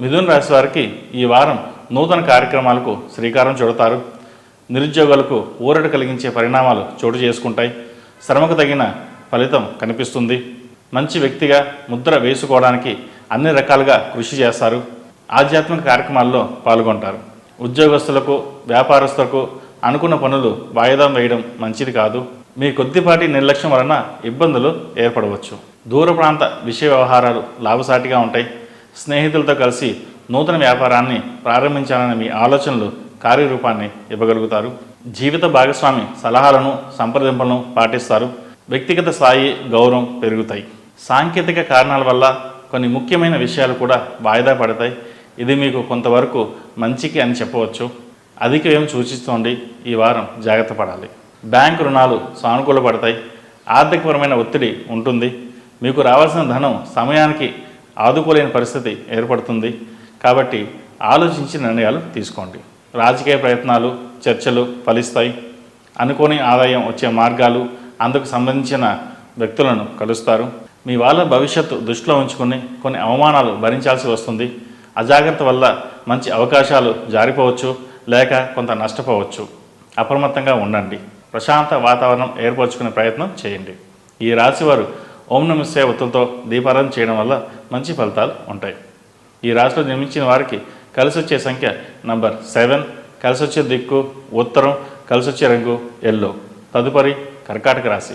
మిథున రాశి వారికి ఈ వారం నూతన కార్యక్రమాలకు శ్రీకారం చుడతారు. నిరుద్యోగులకు ఊరట కలిగించే పరిణామాలు చోటు చేసుకుంటాయి. శ్రమకు తగిన ఫలితం కనిపిస్తుంది. మంచి వ్యక్తిగా ముద్ర వేసుకోవడానికి అన్ని రకాలుగా కృషి చేస్తారు. ఆధ్యాత్మిక కార్యక్రమాల్లో పాల్గొంటారు. ఉద్యోగస్తులకు, వ్యాపారస్తులకు అనుకున్న పనులు వాయిదా వేయడం మంచిది కాదు. మీ కొద్దిపాటి నిర్లక్ష్యం వలన ఇబ్బందులు ఏర్పడవచ్చు. దూర ప్రాంత విషయ వ్యవహారాలు లాభసాటిగా ఉంటాయి. స్నేహితులతో కలిసి నూతన వ్యాపారాన్ని ప్రారంభించాలనే మీ ఆలోచనలు కార్యరూపాన్ని ఇవ్వగలుగుతారు. జీవిత భాగస్వామి సలహాలను, సంప్రదింపులను పాటిస్తారు. వ్యక్తిగత స్థాయి, గౌరవం పెరుగుతాయి. సాంకేతిక కారణాల వల్ల కొన్ని ముఖ్యమైన విషయాలు కూడా వాయిదా పడతాయి. ఇది మీకు కొంతవరకు మంచికి అని చెప్పవచ్చు. అధిక వ్యయం సూచిస్తోంది. ఈ వారం జాగ్రత్త పడాలి. బ్యాంకు రుణాలు సానుకూలపడతాయి. ఆర్థికపరమైన ఒత్తిడి ఉంటుంది. మీకు రావాల్సిన ధనం సమయానికి ఆదుకోలేని పరిస్థితి ఏర్పడుతుంది. కాబట్టి ఆలోచించి నిర్ణయాలు తీసుకోండి. రాజకీయ ప్రయత్నాలు, చర్చలు ఫలిస్తాయి. అనుకోని ఆదాయం వచ్చే మార్గాలు, అందుకు సంబంధించిన వ్యక్తులను కలుస్తారు. మీ వాళ్ళ భవిష్యత్తు దృష్టిలో ఉంచుకుని కొన్ని అవమానాలు భరించాల్సి వస్తుంది. అజాగ్రత్త వల్ల మంచి అవకాశాలు జారిపోవచ్చు, లేక కొంత నష్టపోవచ్చు. అప్రమత్తంగా ఉండండి. ప్రశాంత వాతావరణం ఏర్పరచుకునే ప్రయత్నం చేయండి. ఈ రాశివారు ఓం నమః శివాయ ఒత్తులతో దీపారాధన చేయడం వల్ల మంచి ఫలితాలు ఉంటాయి. ఈ రాశిలో జన్మించిన వారికి కలిసి వచ్చే సంఖ్య నంబర్ 7, కలిసి వచ్చే దిక్కు ఉత్తరం, కలిసి వచ్చే రంగు ఎల్లో. తదుపరి కర్కాటక రాశి.